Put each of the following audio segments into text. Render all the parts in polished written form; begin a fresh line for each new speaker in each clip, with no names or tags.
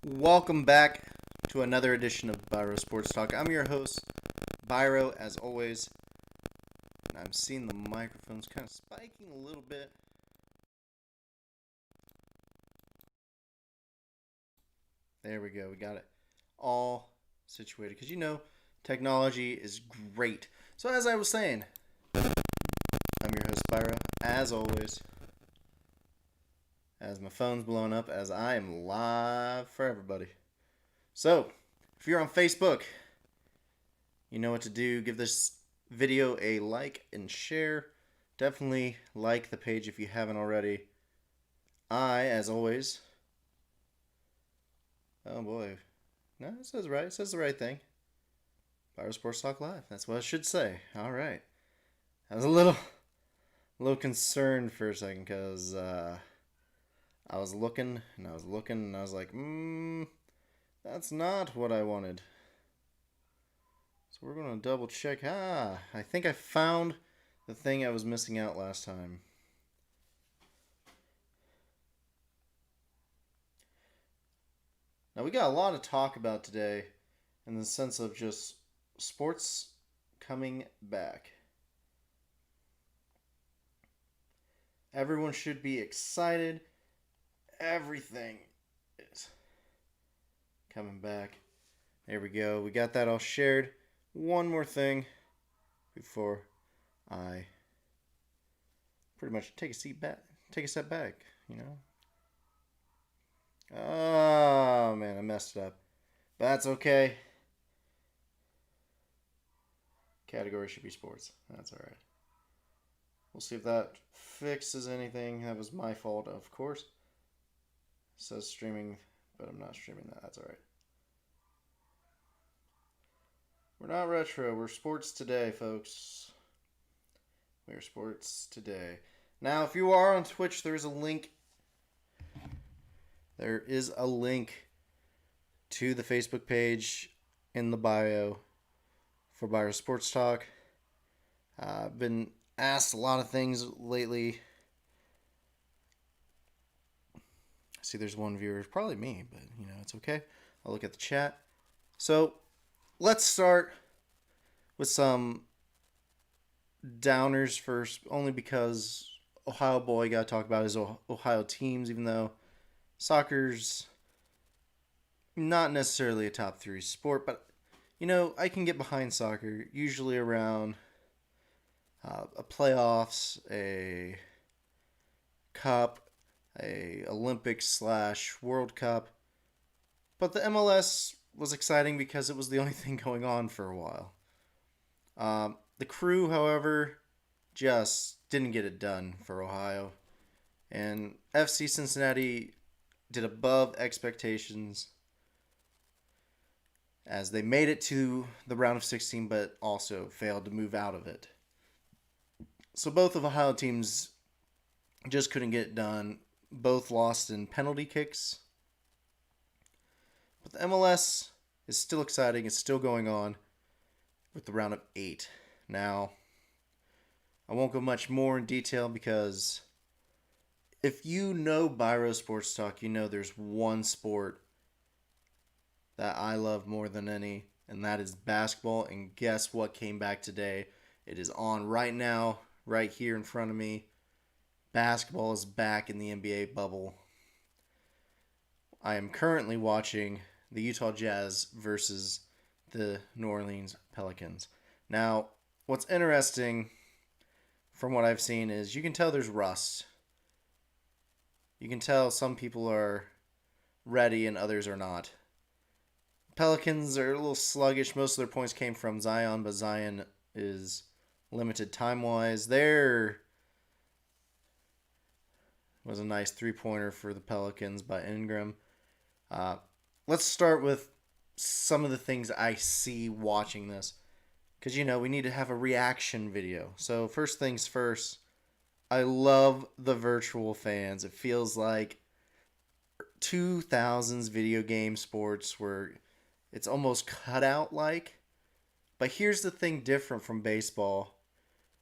Welcome back to another edition of Biro Sports Talk. I'm your host, Biro, as always. And I'm seeing the microphones kind of spiking a little bit. There we go. We got it all situated. Because technology is great. So as I was saying, I'm your host, Biro, as always. As my phone's blowing up, as I am live for everybody. So, if you're on Facebook, you know what to do. Give this video a like and share. Definitely like the page if you haven't already. As always... Oh boy. No, it says right. It says the right thing. Biro Sports Talk Live. That's what I should say. Alright. I was a little concerned for a second because I was looking and I was like, that's not what I wanted. So we're going to double check. I think I found the thing I was missing out last time. Now we got a lot to talk about today in the sense of just sports coming back. Everyone should be excited. Everything is coming back. There we go. We got that all shared. One more thing before I pretty much take a step back, Oh man, I messed it up. But that's okay. Category should be sports. That's alright. We'll see if that fixes anything. That was my fault, of course. It says streaming, but I'm not streaming that. That's alright. We're not retro. We're sports today, folks. We're sports today. Now, if you are on Twitch, there's a link. There is a link to the Facebook page in the bio for Biro Sports Talk. I've been asked a lot of things lately. I see there's one viewer, probably me, but it's okay. I'll look at the chat. So let's start with some downers first, only because Ohio boy got to talk about his Ohio teams, even though soccer's not necessarily a top 3 sport, but I can get behind soccer, usually around a playoffs, a cup, a Olympics / World Cup. But the MLS was exciting because it was the only thing going on for a while. The Crew, however, just didn't get it done for Ohio. And FC Cincinnati did above expectations as they made it to the round of 16 but also failed to move out of it. So both of Ohio teams just couldn't get it done. Both lost in penalty kicks. But the MLS is still exciting. It's still going on with the round of 8. Now, I won't go much more in detail because if you know Biro Sports Talk, you know there's one sport that I love more than any, and that is basketball. And guess what came back today? It is on right now, right here in front of me. Basketball is back in the NBA bubble. I am currently watching the Utah Jazz versus the New Orleans Pelicans. Now, what's interesting from what I've seen is you can tell there's rust. You can tell some people are ready and others are not. Pelicans are a little sluggish. Most of their points came from Zion, but Zion is limited time-wise. There was a nice three-pointer for the Pelicans by Ingram. Let's start with some of the things I see watching this. Because, we need to have a reaction video. So, first things first, I love the virtual fans. It feels like 2000s video game sports where it's almost cut out like. But here's the thing different from baseball,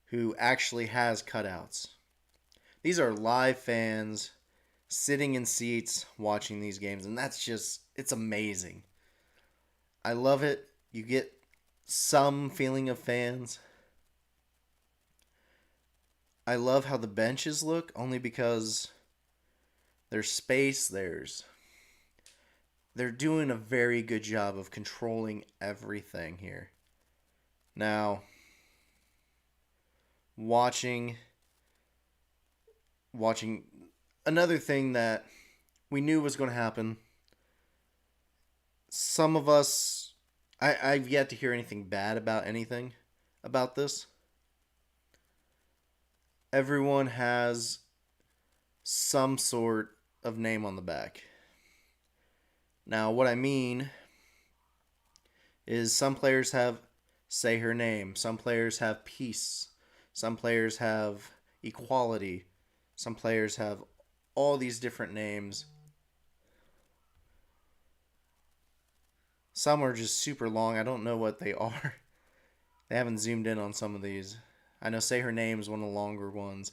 who actually has cutouts. These are live fans sitting in seats watching these games, and it's amazing. I love it. You get some feeling of fans. I love how the benches look only because there's space, they're doing a very good job of controlling everything here. Now, watching watching another thing that we knew was going to happen. Some of us, I've yet to hear anything bad about anything about this. Everyone has some sort of name on the back. Now, what I mean is some players have say her name, some players have peace, some players have equality, some players have all these different names. Some are just super long. I don't know what they are. They haven't zoomed in on some of these. I know Say Her Name is one of the longer ones.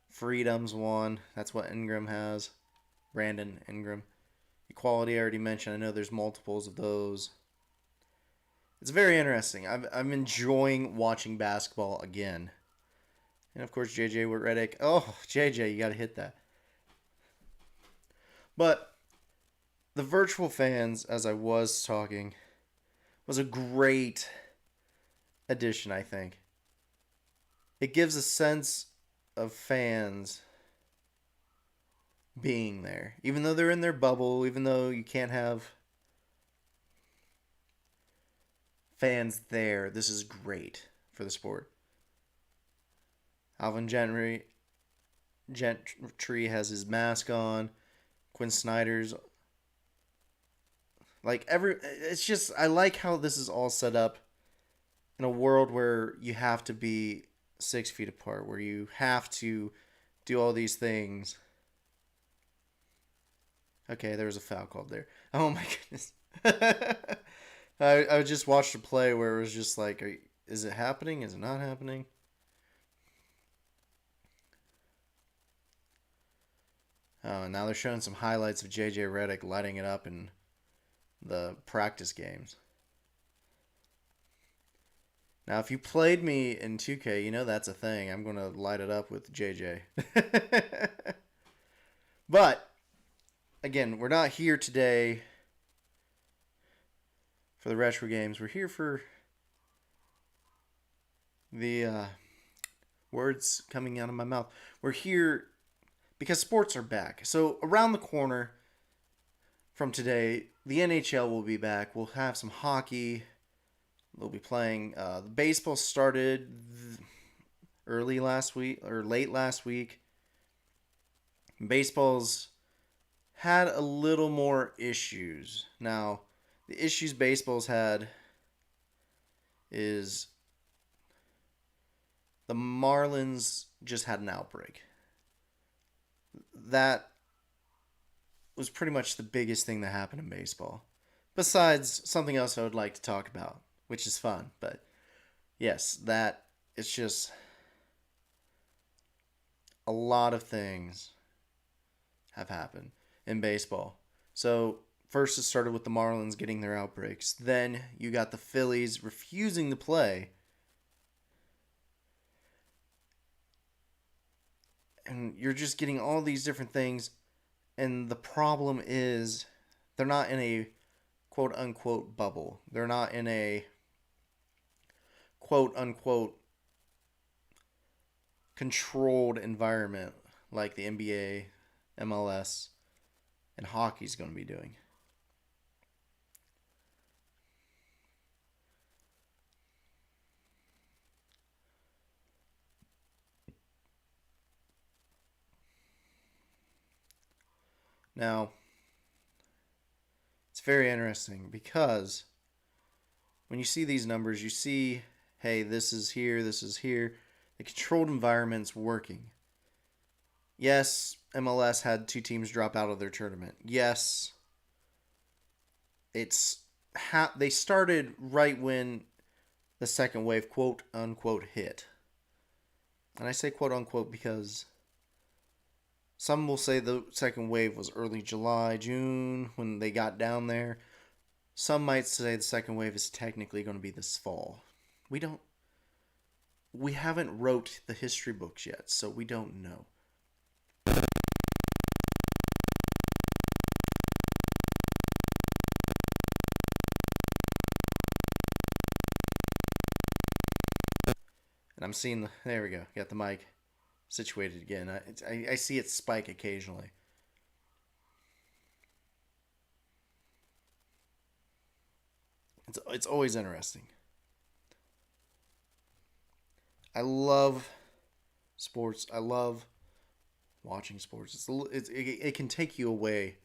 Freedom's one. That's what Ingram has. Brandon Ingram. Equality, I already mentioned. I know there's multiples of those. It's very interesting. I'm enjoying watching basketball again. And of course, JJ Redick. Oh, JJ, you got to hit that. But the virtual fans, as I was talking, was a great addition, I think. It gives a sense of fans being there. Even though they're in their bubble, even though you can't have fans there, this is great for the sport. Alvin Gentry has his mask on. Quinn Snyder's it's just I like how this is all set up in a world where you have to be 6 feet apart, where you have to do all these things. Okay, there was a foul called there. Oh my goodness. I just watched a play where it was just like, is it happening? Is it not happening? Oh, now they're showing some highlights of JJ Redick lighting it up in the practice games. Now, if you played me in 2K, you know that's a thing. I'm going to light it up with JJ. But, again, we're not here today for the retro games. We're here for the words coming out of my mouth. We're here because sports are back. So, around the corner from today, the NHL will be back. We'll have some hockey. They'll be playing. The baseball started early last week or late last week. Baseball's had a little more issues. Now, the issues baseball's had is the Marlins just had an outbreak. That was pretty much the biggest thing that happened in baseball. Besides something else I would like to talk about, which is fun. But yes, it's just a lot of things have happened in baseball. So first it started with the Marlins getting their outbreaks. Then you got the Phillies refusing to play. And you're just getting all these different things. And the problem is they're not in a quote unquote bubble. They're not in a quote unquote controlled environment like the NBA, MLS, and hockey's going to be doing. Now, it's very interesting because when you see these numbers, you see, hey, this is here, this is here. The controlled environment's working. Yes, MLS had 2 teams drop out of their tournament. Yes, they started right when the second wave, quote unquote, hit. And I say quote unquote because Some will say the second wave was early July, June when they got down there. Some might say the second wave is technically going to be this fall. We don't we haven't wrote the history books yet, so we don't know. And I'm seeing there we go. Got the mic situated again. I see it spike occasionally. It's always interesting. I love sports. I love watching sports. It can take you away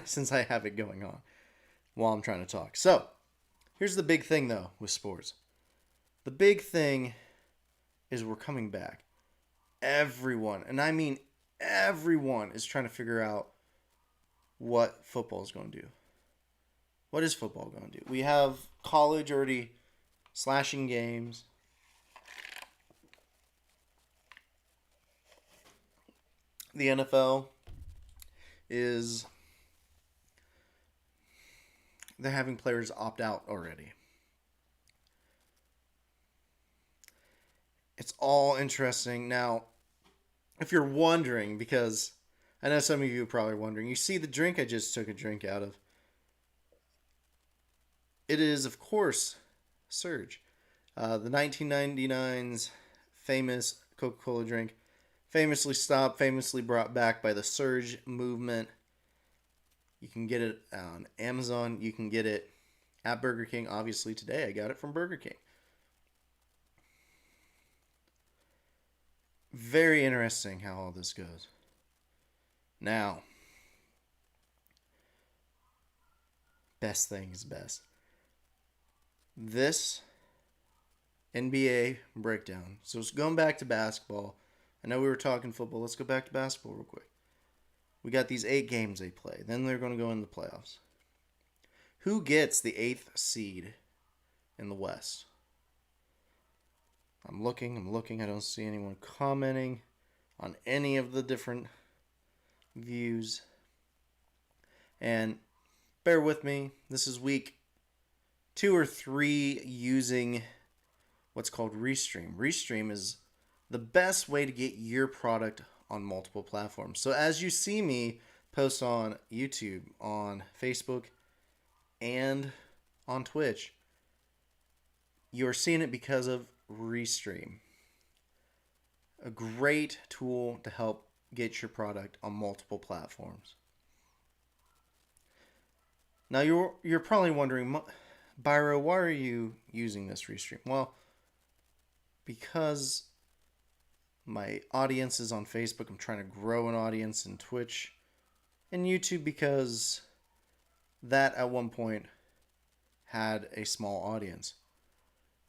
since I have it going on while I'm trying to talk. So here's the big thing though with sports. The big thing is we're coming back. Everyone, and I mean everyone, is trying to figure out what football is going to do. What is football going to do? We have college already slashing games. The NFL is they're having players opt out already. It's all interesting. Now, if you're wondering, because I know some of you are probably wondering, you see the drink I just took a drink out of. It is, of course, Surge. The 1999's famous Coca-Cola drink, famously stopped, famously brought back by the Surge movement. You can get it on Amazon. You can get it at Burger King. Obviously, today I got it from Burger King. Very interesting how all this goes. Now, best thing is best. This NBA breakdown. So it's going back to basketball. I know we were talking football. Let's go back to basketball real quick. We got these 8 games they play. Then they're going to go in the playoffs. Who gets the 8th seed in the West? I'm looking. I don't see anyone commenting on any of the different views. And bear with me. This is week 2 or 3 using what's called Restream. Restream is the best way to get your product on multiple platforms. So as you see me post on YouTube, on Facebook, and on Twitch, you're seeing it because of Restream. A great tool to help get your product on multiple platforms. Now you're probably wondering, Biro, why are you using this Restream? Well, because my audience is on Facebook. I'm trying to grow an audience in Twitch and YouTube because that at one point had a small audience.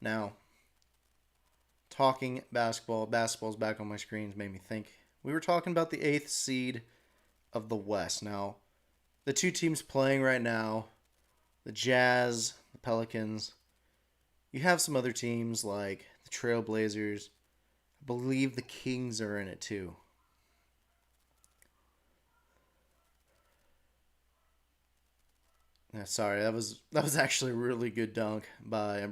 Now, talking basketball's back on my screens made me think. We were talking about the 8th seed of the West. Now, the 2 teams playing right now, the Jazz, the Pelicans. You have some other teams like the Trailblazers. I believe the Kings are in it too. Yeah, sorry, that was actually a really good dunk by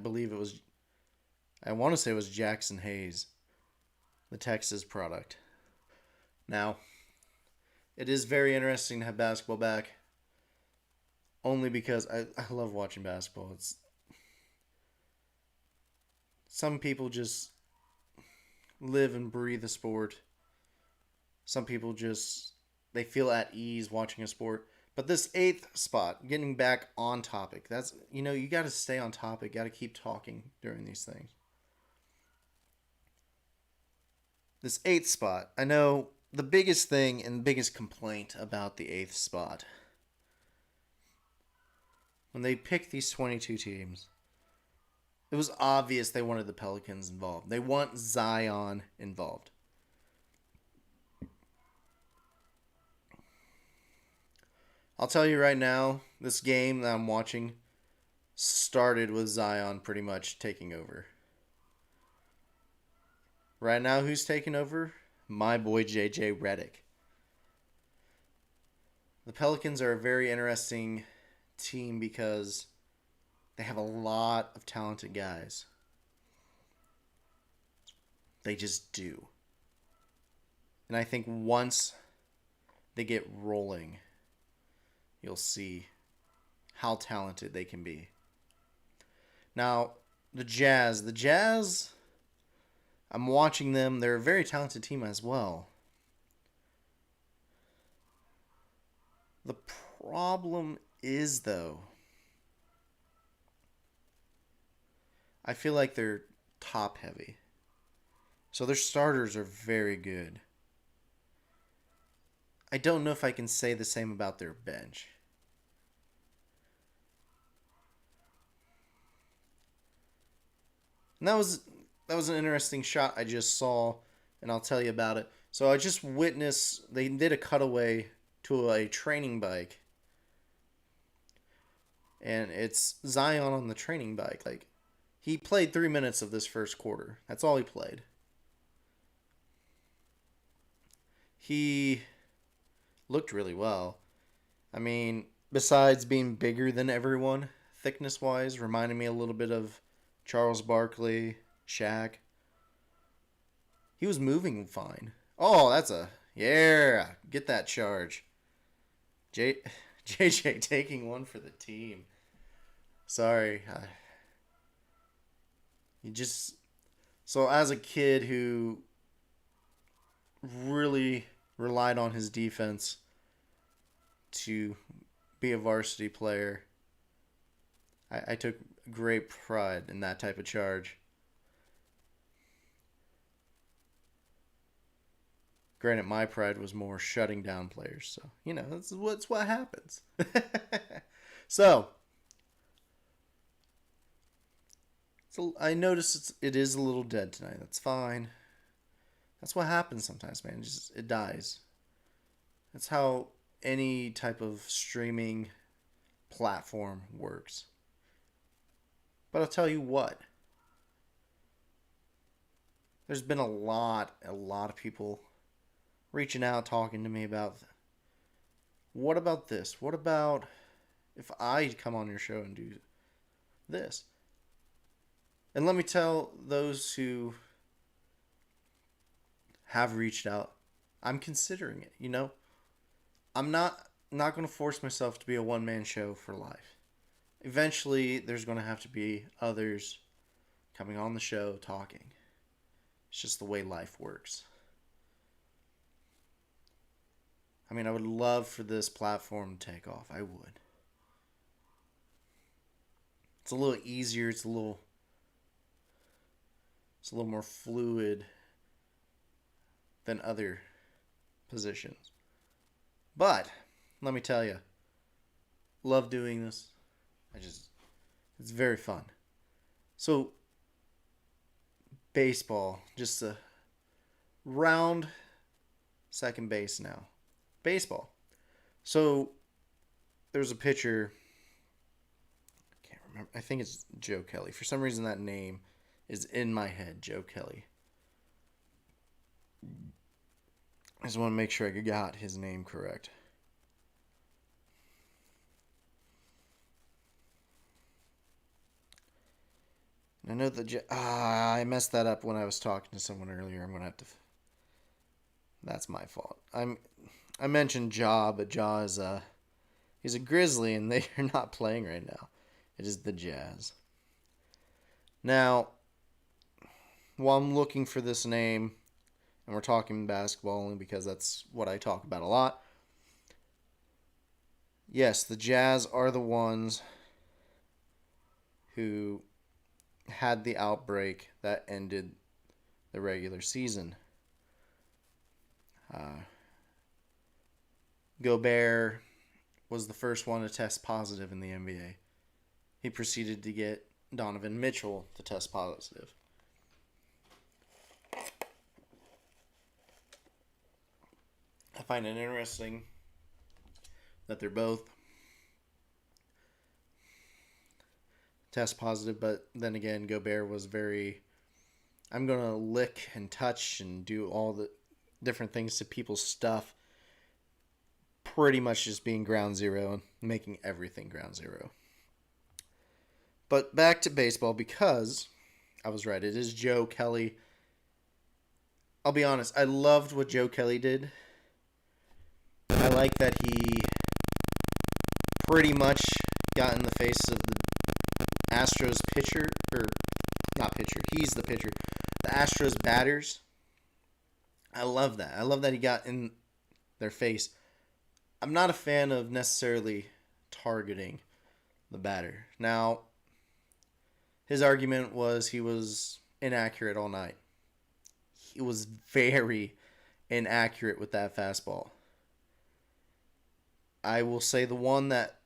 I want to say it was Jackson Hayes, the Texas product. Now, it is very interesting to have basketball back. Only because I love watching basketball. It's some people just live and breathe the sport. Some people just they feel at ease watching a sport. But this 8th spot, getting back on topic, that's you got to stay on topic, got to keep talking during these things. This 8th spot, I know the biggest thing and biggest complaint about the 8th spot, when they picked these 22 teams, it was obvious they wanted the Pelicans involved. They want Zion involved. I'll tell you right now, this game that I'm watching started with Zion pretty much taking over. Right now, who's taking over? my boy JJ Redick. The Pelicans are a very interesting team because they have a lot of talented guys. They just do. And I think once they get rolling, you'll see how talented they can be. Now, the Jazz, I'm watching them. They're a very talented team as well. The problem is, though, I feel like they're top heavy. So their starters are very good. I don't know if I can say the same about their bench. And that was an interesting shot I just saw, and I'll tell you about it. So I just witnessed they did a cutaway to a training bike, and it's Zion on the training bike. Like he played 3 minutes of this first quarter. That's all he played. He looked really well. I mean, besides being bigger than everyone, thickness wise, reminded me a little bit of Charles Barkley, Shaq. He was moving fine. Oh, that's a yeah. Get that charge. J JJ taking one for the team. Sorry, you just so as a kid who really relied on his defense to be a varsity player, I took great pride in that type of charge. Granted, my pride was more shutting down players, so that's what happens. so, so I noticed it is a little dead tonight. That's fine. That's what happens sometimes, man. It dies. That's how any type of streaming platform works. But I'll tell you what. There's been a lot of people reaching out, talking to me about what about this? What about if I come on your show and do this? And let me tell those who have reached out, I'm considering it. I'm not going to force myself to be a one man show for life. Eventually, there's going to have to be others coming on the show talking. It's just the way life works. I mean, I would love for this platform to take off. I would. It's a little easier. It's a little more fluid than other positions. But let me tell you, love doing this. It's very fun. So, baseball, just a round second base now. Baseball. So, there's a pitcher. I can't remember. I think it's Joe Kelly. For some reason, that name is in my head. Joe Kelly. I just want to make sure I got his name correct. I know I messed that up when I was talking to someone earlier. I'm gonna have to. That's my fault. I mentioned Ja, but Ja is he's a Grizzly, and they are not playing right now. It is the Jazz. Now, while I'm looking for this name, and we're talking basketball only because that's what I talk about a lot. Yes, the Jazz are the ones who had the outbreak that ended the regular season. Gobert was the first one to test positive in the NBA. He proceeded to get Donovan Mitchell to test positive. I find it interesting that they're both test positive, but then again, Gobert was very, I'm going to lick and touch and do all the different things to people's stuff pretty much just being ground zero and making everything ground zero. But back to baseball, because I was right. It is Joe Kelly. I'll be honest. I loved what Joe Kelly did. I like that he pretty much got in the face of the Astros pitcher, or not pitcher. He's the pitcher. The Astros batters. I love that. I love that he got in their face. I'm not a fan of necessarily targeting the batter. Now, his argument was he was inaccurate all night. He was very inaccurate with that fastball. I will say the one that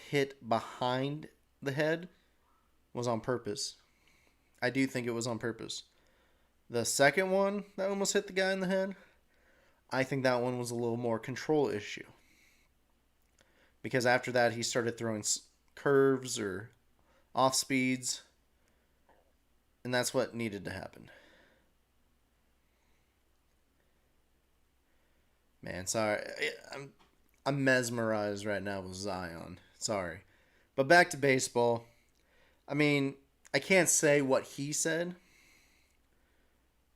hit behind the head was on purpose. I do think it was on purpose. The second one that almost hit the guy in the head, I think that one was a little more control issue. Because after that, he started throwing curves or off speeds, and that's what needed to happen. Man, sorry. I'm mesmerized right now with Zion. Sorry. But back to baseball. I mean, I can't say what he said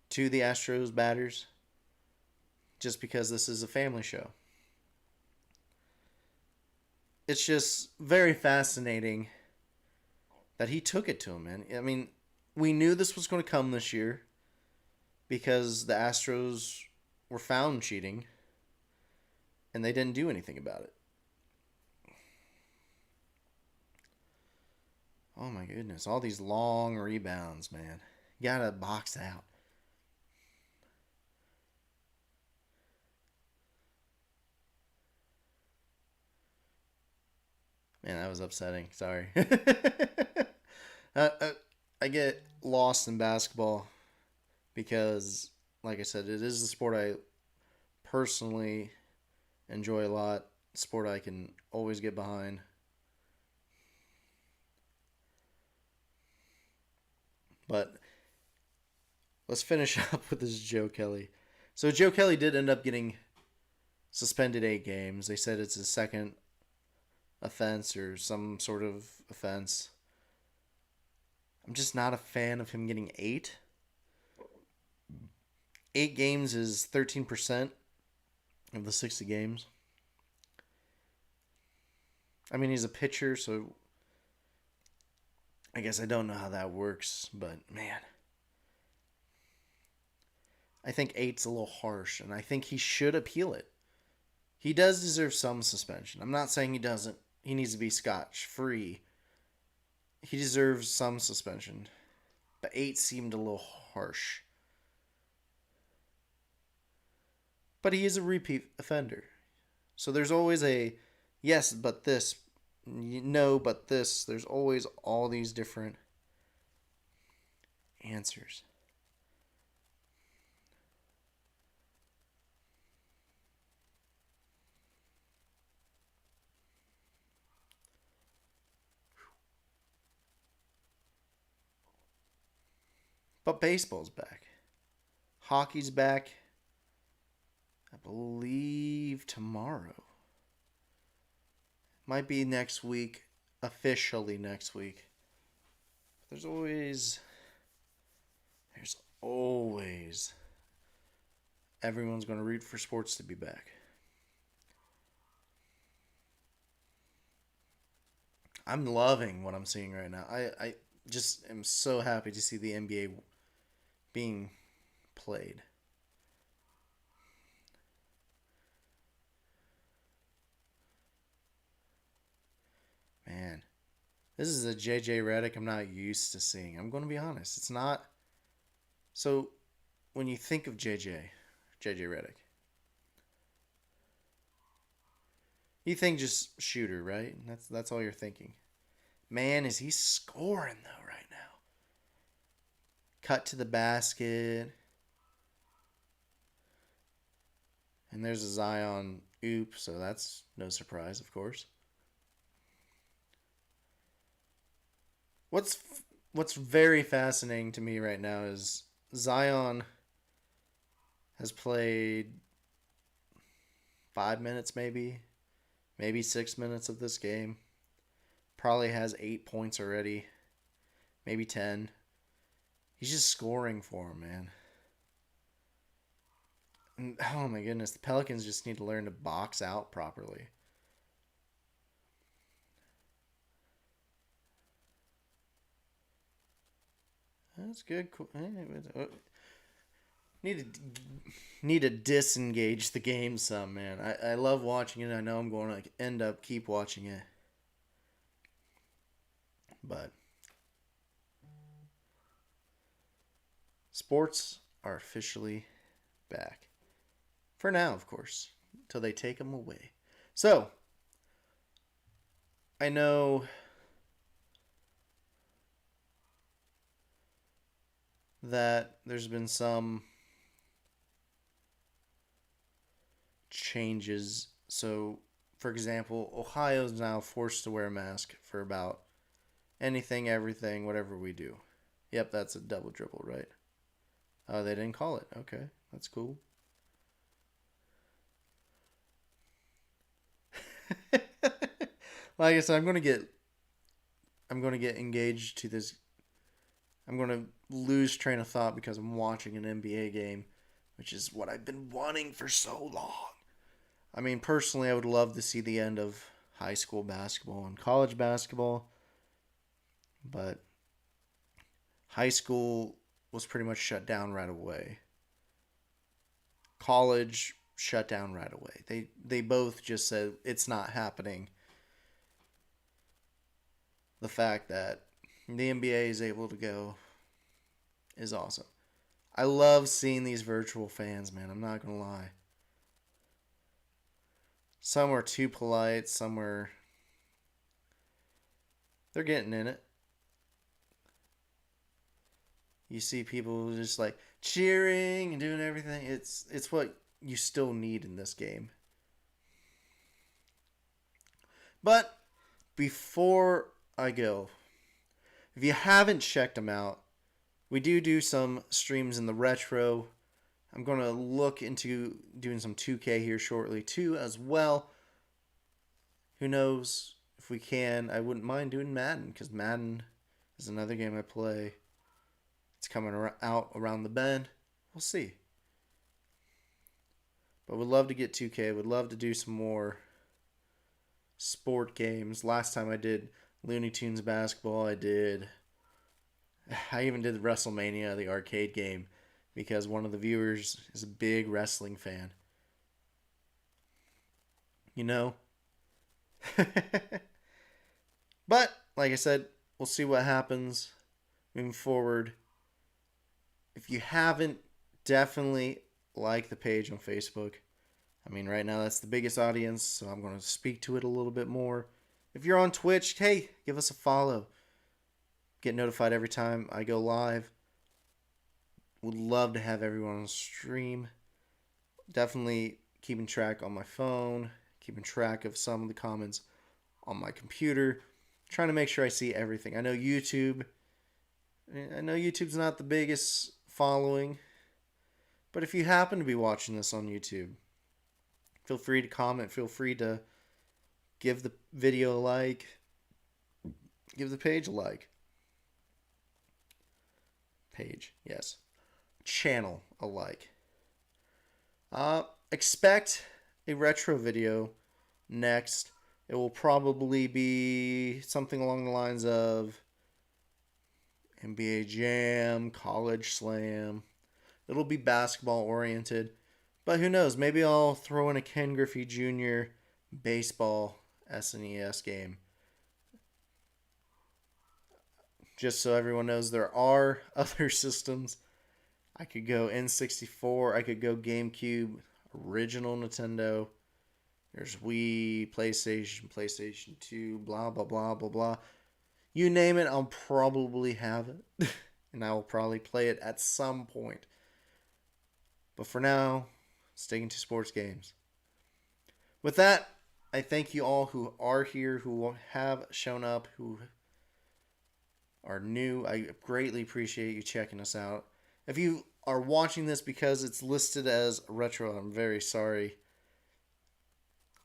to the Astros batters just because this is a family show. It's just very fascinating that he took it to him, man. I mean, we knew this was going to come this year because the Astros were found cheating and they didn't do anything about it. Oh my goodness, all these long rebounds, man. You gotta box out. Man, that was upsetting. Sorry. uh, uh, I get lost in basketball because, like I said, it is a sport I personally enjoy a lot. Sport I can always get behind. But let's finish up with this Joe Kelly. So Joe Kelly did end up getting suspended 8 games. They said it's his second offense or some sort of offense. I'm just not a fan of him getting 8. 8 games is 13% of the 60 games. I mean, he's a pitcher, so I guess I don't know how that works, but man. I think 8's a little harsh, and I think he should appeal it. He does deserve some suspension. I'm not saying he doesn't. He needs to be scotch-free. He deserves some suspension. But 8 seemed a little harsh. But he is a repeat offender. So there's always a yes, but this. No, but this. There's always all these different answers. But baseball's back. Hockey's back. I believe tomorrow. Might be next week. Officially next week. There's always everyone's going to root for sports to be back. I'm loving what I'm seeing right now. I just am so happy to see the NBA being played. Man, this is a JJ Redick I'm not used to seeing. I'm going to be honest. It's not. So, when you think of JJ Redick, you think just shooter, right? That's all you're thinking. Man, is he scoring though right now? Cut to the basket. And there's a Zion oop, so that's no surprise, of course. What's what's very fascinating to me right now is Zion has played 5 minutes, maybe 6 minutes of this game. Probably has 8 points already, maybe 10. He's just scoring for him, man. And, oh my goodness, the Pelicans just need to learn to box out properly. That's good. Need to need to disengage the game some, man. I love watching it. I know I'm going to end up keep watching it, but sports are officially back for now, of course, until they take them away. So I know that there's been some changes. So, for example, Ohio's now forced to wear a mask for about anything, everything, whatever we do. Yep, that's a double dribble, right? Oh, they didn't call it. Okay, that's cool. Like I said, I'm gonna get engaged to this. I'm gonna lose train of thought because I'm watching an NBA game, which is what I've been wanting for so long. I mean, personally, I would love to see the end of high school basketball and college basketball, but high school was pretty much shut down right away. College shut down right away. They both just said it's not happening. The fact that the NBA is able to go is awesome. I love seeing these virtual fans, man. I'm not gonna lie. Some are too polite. Some are they're getting in it. You see people just like cheering and doing everything. It's what you still need in this game. But before I go, if you haven't checked them out, we do some streams in the retro. I'm going to look into doing some 2K here shortly too as well. Who knows if we can. I wouldn't mind doing Madden because Madden is another game I play. It's coming out around the bend. We'll see. But would love to get 2K. Would love to do some more sport games. Last time I did Looney Tunes basketball, I even did WrestleMania, the arcade game, because one of the viewers is a big wrestling fan. You know? But, like I said, we'll see what happens moving forward. If you haven't, definitely like the page on Facebook. I mean, right now that's the biggest audience, so I'm going to speak to it a little bit more. If you're on Twitch, hey, give us a follow. Get notified every time I go live. Would love to have everyone on stream. Definitely keeping track on my phone, keeping track of some of the comments on my computer, trying to make sure I see everything. I know YouTube's not the biggest following, but if you happen to be watching this on YouTube, feel free to comment, feel free to give the video a like, give the page a like. Page, yes. Channel a like. Expect a retro video next. It will probably be something along the lines of NBA Jam, College Slam. It'll be basketball oriented. But who knows? Maybe I'll throw in a Ken Griffey Jr. baseball SNES game. Just so everyone knows, there are other systems. I could go N64. I could go GameCube, original Nintendo. There's Wii, PlayStation 2, blah, blah, blah, blah, blah. You name it, I'll probably have it. And I will probably play it at some point. But for now, sticking to sports games. With that, I thank you all who are here, who have shown up, who are new. I greatly appreciate you checking us out. If you are watching this because it's listed as retro, I'm very sorry.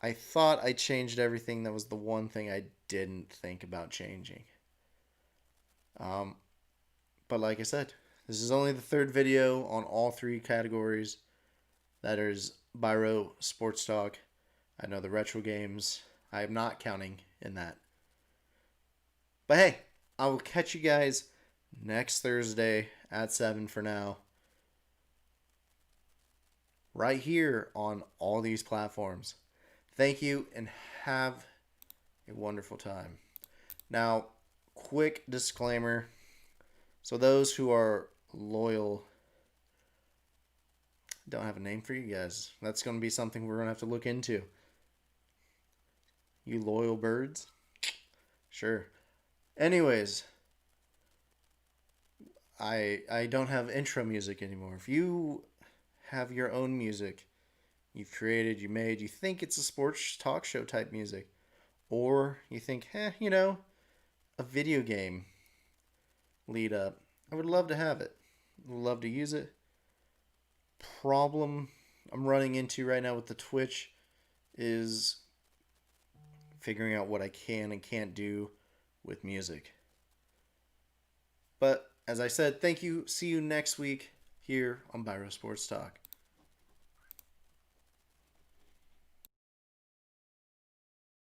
I thought I changed everything. That was the one thing I didn't think about changing. Um, but like I said, this is only the third video on all three categories. That is Biro, Sports Talk. I know the retro games. I am not counting in that. But hey, I will catch you guys next Thursday at 7 for now. Right here on all these platforms. Thank you and have a wonderful time. Now, quick disclaimer. So those who are loyal, don't have a name for you guys. That's going to be something we're going to have to look into. You loyal birds? Sure. Anyways, I don't have intro music anymore. If you have your own music you've created, you made, you think it's a sports talk show type music, or you think, a video game lead up, I would love to have it. Would love to use it. Problem I'm running into right now with the Twitch is figuring out what I can and can't do with music. But as I said, thank you. See you next week here on Biro Sports Talk.